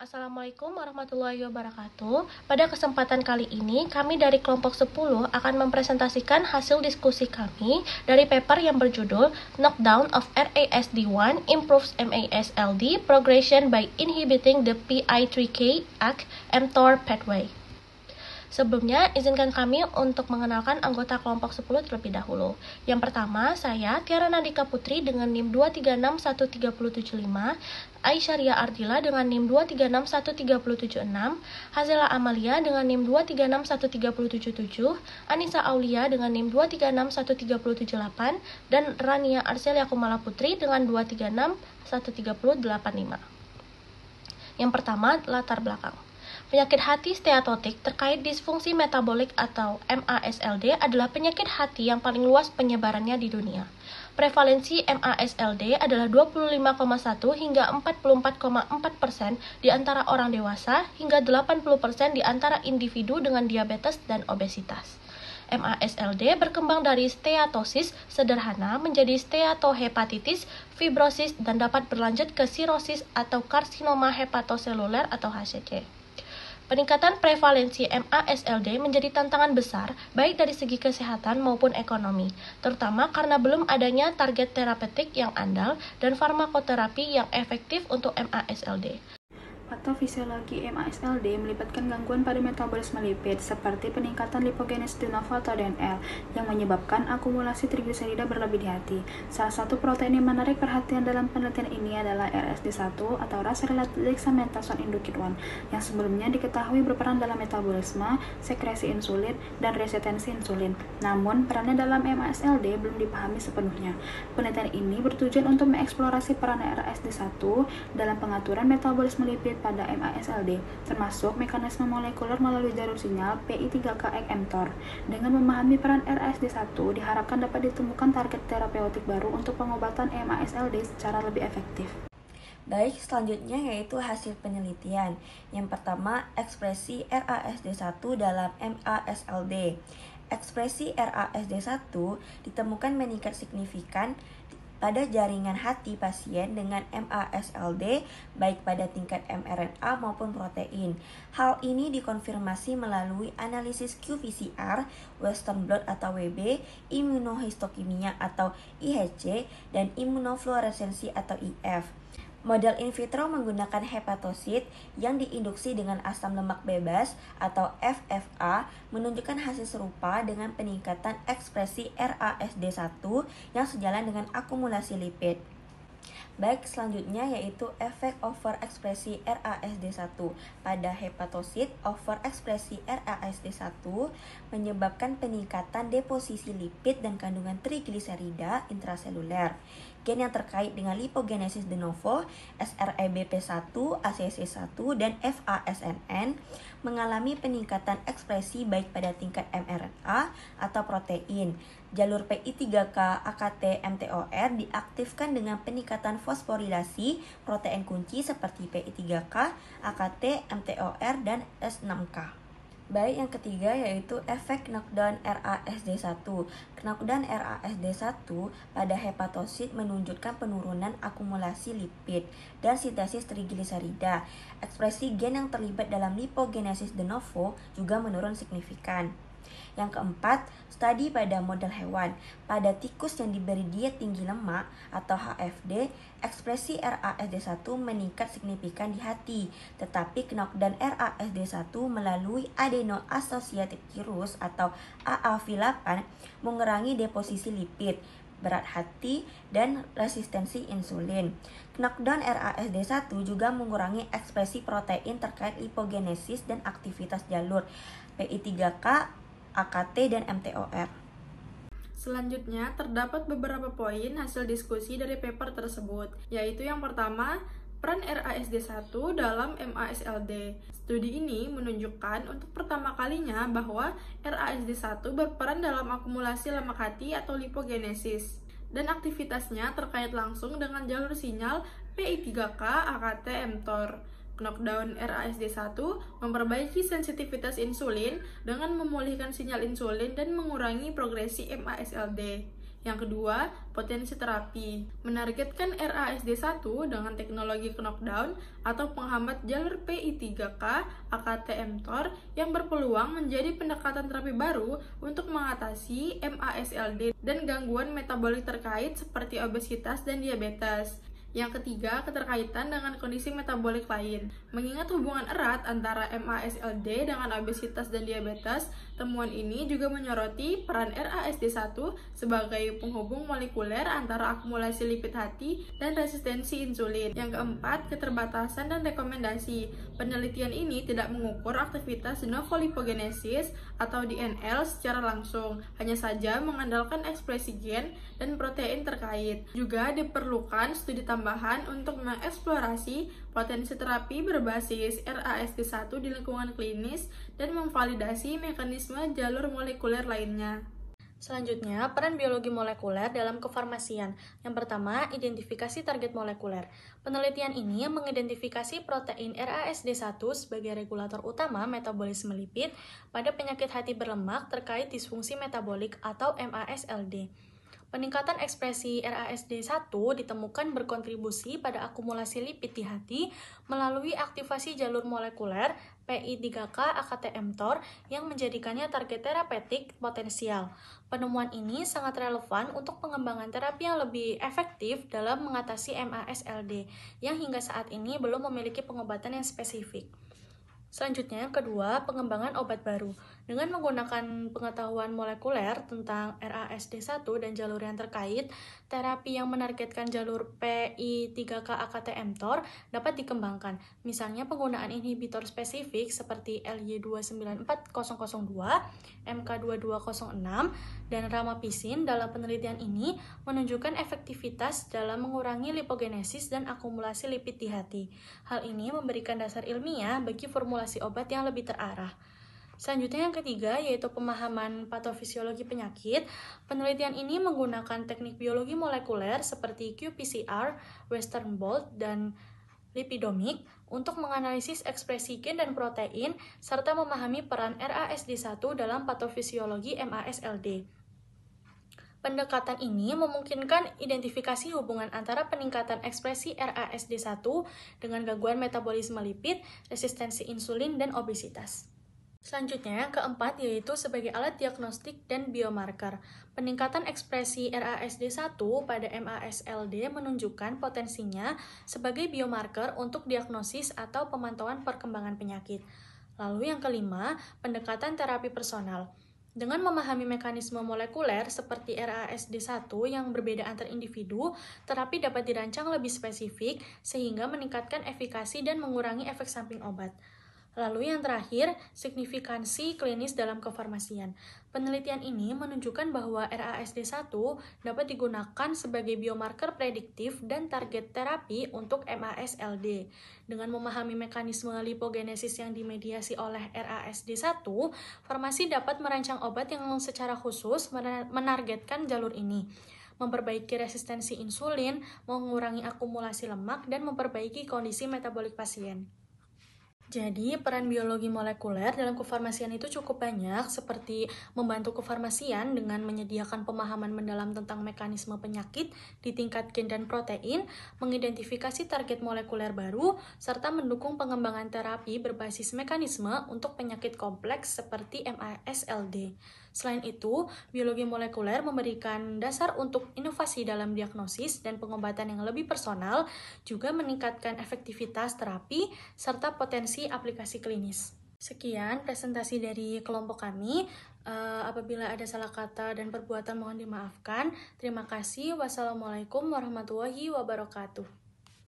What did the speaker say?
Assalamualaikum warahmatullahi wabarakatuh. Pada kesempatan kali ini, kami dari kelompok 10 akan mempresentasikan hasil diskusi kami dari paper yang berjudul Knockdown of RASD1 Improves MASLD Progression by Inhibiting the PI3K-ACK mTOR Pathway. Sebelumnya, izinkan kami untuk mengenalkan anggota kelompok 10 terlebih dahulu. Yang pertama, saya Tiara Nandika Putri dengan NIM 2361375, Aisyaria Ardila dengan NIM 2361376, Hazela Amalia dengan NIM 2361377, Anissa Aulia dengan NIM 2361378, dan Rania Arcelia Kumala Putri dengan 2361385. Yang pertama, latar belakang. Penyakit hati steatotik terkait disfungsi metabolik atau MASLD adalah penyakit hati yang paling luas penyebarannya di dunia. Prevalensi MASLD adalah 25,1 hingga 44,4% di antara orang dewasa hingga 80% di antara individu dengan diabetes dan obesitas. MASLD berkembang dari steatosis sederhana menjadi steatohepatitis, fibrosis, dan dapat berlanjut ke sirosis atau karsinoma hepatoseluler atau HCC. Peningkatan prevalensi MASLD menjadi tantangan besar baik dari segi kesehatan maupun ekonomi, terutama karena belum adanya target terapeutik yang andal dan farmakoterapi yang efektif untuk MASLD. Patofisiologi MASLD melibatkan gangguan pada metabolisme lipid seperti peningkatan lipogenesis de novo atau DNL yang menyebabkan akumulasi trigliserida berlebih di hati. Salah satu protein yang menarik perhatian dalam penelitian ini adalah RSD1 atau Ras Related Dexamethasone Induced 1 yang sebelumnya diketahui berperan dalam metabolisme, sekresi insulin, dan resistensi insulin. Namun, perannya dalam MASLD belum dipahami sepenuhnya. Penelitian ini bertujuan untuk mengeksplorasi peran RSD1 dalam pengaturan metabolisme lipid pada MASLD, termasuk mekanisme molekuler melalui jalur sinyal PI3K mTOR. Dengan memahami peran RSD1, diharapkan dapat ditemukan target terapeutik baru untuk pengobatan MASLD secara lebih efektif. Baik, selanjutnya yaitu hasil penelitian. Yang pertama, ekspresi RASD1 dalam MASLD. Ekspresi RASD1 ditemukan meningkat signifikan pada jaringan hati pasien dengan MASLD baik pada tingkat mRNA maupun protein. Hal ini dikonfirmasi melalui analisis qPCR, Western blot atau WB, imunohistokimia atau IHC, dan imunofluoresensi atau IF. Model in vitro menggunakan hepatosit yang diinduksi dengan asam lemak bebas atau FFA menunjukkan hasil serupa dengan peningkatan ekspresi RASD1 yang sejalan dengan akumulasi lipid. Baik, selanjutnya yaitu efek overekspresi RASD1 pada hepatosit. Overekspresi RASD1 menyebabkan peningkatan deposisi lipid dan kandungan trigliserida intraseluler. Gen yang terkait dengan lipogenesis de novo, SREBP1, ACC1, dan FASNN mengalami peningkatan ekspresi baik pada tingkat mRNA atau protein. Jalur PI3K AKT mTOR diaktifkan dengan peningkatan fosforilasi protein kunci seperti PI3K, AKT, mTOR, dan S6K. Baik, yang ketiga yaitu efek knockdown RASD1. Knockdown RASD1 pada hepatosit menunjukkan penurunan akumulasi lipid dan sintesis trigliserida. Ekspresi gen yang terlibat dalam lipogenesis de novo juga menurun signifikan. Yang keempat, studi pada model hewan. Pada tikus yang diberi diet tinggi lemak atau HFD, ekspresi RASD1 meningkat signifikan di hati, tetapi knockdown RASD1 melalui adeno-associated virus atau AAV8 mengurangi deposisi lipid, berat hati, dan resistensi insulin. Knockdown RASD1 juga mengurangi ekspresi protein terkait lipogenesis dan aktivitas jalur PI3K, AKT, dan mTOR. Selanjutnya, terdapat beberapa poin hasil diskusi dari paper tersebut, yaitu yang pertama, peran RASD1 dalam MASLD. Studi ini menunjukkan untuk pertama kalinya bahwa RASD1 berperan dalam akumulasi lemak hati atau lipogenesis, dan aktivitasnya terkait langsung dengan jalur sinyal PI3K, AKT, mTOR. Knockdown RASD1 memperbaiki sensitivitas insulin dengan memulihkan sinyal insulin dan mengurangi progresi MASLD. Yang kedua, potensi terapi. Menargetkan RASD1 dengan teknologi knockdown atau penghambat jalur PI3K AKT-mTOR yang berpeluang menjadi pendekatan terapi baru untuk mengatasi MASLD dan gangguan metabolik terkait seperti obesitas dan diabetes. Yang ketiga, keterkaitan dengan kondisi metabolik lain. Mengingat hubungan erat antara MASLD dengan obesitas dan diabetes, temuan ini juga menyoroti peran RASD1 sebagai penghubung molekuler antara akumulasi lipid hati dan resistensi insulin. Yang keempat, keterbatasan dan rekomendasi. Penelitian ini tidak mengukur aktivitas de novo lipogenesis atau DNL secara langsung, hanya saja mengandalkan ekspresi gen dan protein terkait. Juga diperlukan studi tambahan untuk mengeksplorasi potensi terapi berbasis RASD1 di lingkungan klinis dan memvalidasi mekanisme jalur molekuler lainnya. Selanjutnya, peran biologi molekuler dalam kefarmasian. Yang pertama, identifikasi target molekuler. Penelitian ini mengidentifikasi protein RASD1 sebagai regulator utama metabolisme lipid pada penyakit hati berlemak terkait disfungsi metabolik atau MASLD. Peningkatan ekspresi RASD1 ditemukan berkontribusi pada akumulasi lipid di hati melalui aktivasi jalur molekuler PI3K AKT-mTOR yang menjadikannya target terapeutik potensial. Penemuan ini sangat relevan untuk pengembangan terapi yang lebih efektif dalam mengatasi MASLD yang hingga saat ini belum memiliki pengobatan yang spesifik. Selanjutnya, yang kedua, pengembangan obat baru. Dengan menggunakan pengetahuan molekuler tentang RASD1 dan jalur yang terkait, terapi yang menargetkan jalur PI3K AKT-mTOR dapat dikembangkan. Misalnya penggunaan inhibitor spesifik seperti LY294002, MK2206, dan ramapisin dalam penelitian ini menunjukkan efektivitas dalam mengurangi lipogenesis dan akumulasi lipid di hati. Hal ini memberikan dasar ilmiah bagi formulasi obat yang lebih terarah. Selanjutnya yang ketiga yaitu pemahaman patofisiologi penyakit. Penelitian ini menggunakan teknik biologi molekuler seperti qPCR, Western blot, dan lipidomik untuk menganalisis ekspresi gen dan protein serta memahami peran RASD1 dalam patofisiologi MASLD. Pendekatan ini memungkinkan identifikasi hubungan antara peningkatan ekspresi RASD1 dengan gangguan metabolisme lipid, resistensi insulin, dan obesitas. Selanjutnya, yang keempat yaitu sebagai alat diagnostik dan biomarker. Peningkatan ekspresi RASD1 pada MASLD menunjukkan potensinya sebagai biomarker untuk diagnosis atau pemantauan perkembangan penyakit. Lalu yang kelima, pendekatan terapi personal. Dengan memahami mekanisme molekuler seperti RASD1 yang berbeda antar individu, terapi dapat dirancang lebih spesifik sehingga meningkatkan efikasi dan mengurangi efek samping obat. Lalu yang terakhir, signifikansi klinis dalam kefarmasian. Penelitian ini menunjukkan bahwa RASD1 dapat digunakan sebagai biomarker prediktif dan target terapi untuk MASLD. Dengan memahami mekanisme lipogenesis yang dimediasi oleh RASD1, farmasi dapat merancang obat yang secara khusus menargetkan jalur ini, memperbaiki resistensi insulin, mengurangi akumulasi lemak, dan memperbaiki kondisi metabolik pasien. Jadi, peran biologi molekuler dalam kefarmasian itu cukup banyak, seperti membantu kefarmasian dengan menyediakan pemahaman mendalam tentang mekanisme penyakit di tingkat gen dan protein, mengidentifikasi target molekuler baru, serta mendukung pengembangan terapi berbasis mekanisme untuk penyakit kompleks seperti MASLD. Selain itu, biologi molekuler memberikan dasar untuk inovasi dalam diagnosis dan pengobatan yang lebih personal, juga meningkatkan efektivitas terapi, serta potensi aplikasi klinis. Sekian presentasi dari kelompok kami. Apabila ada salah kata dan perbuatan mohon dimaafkan. Terima kasih. Wassalamualaikum warahmatullahi wabarakatuh.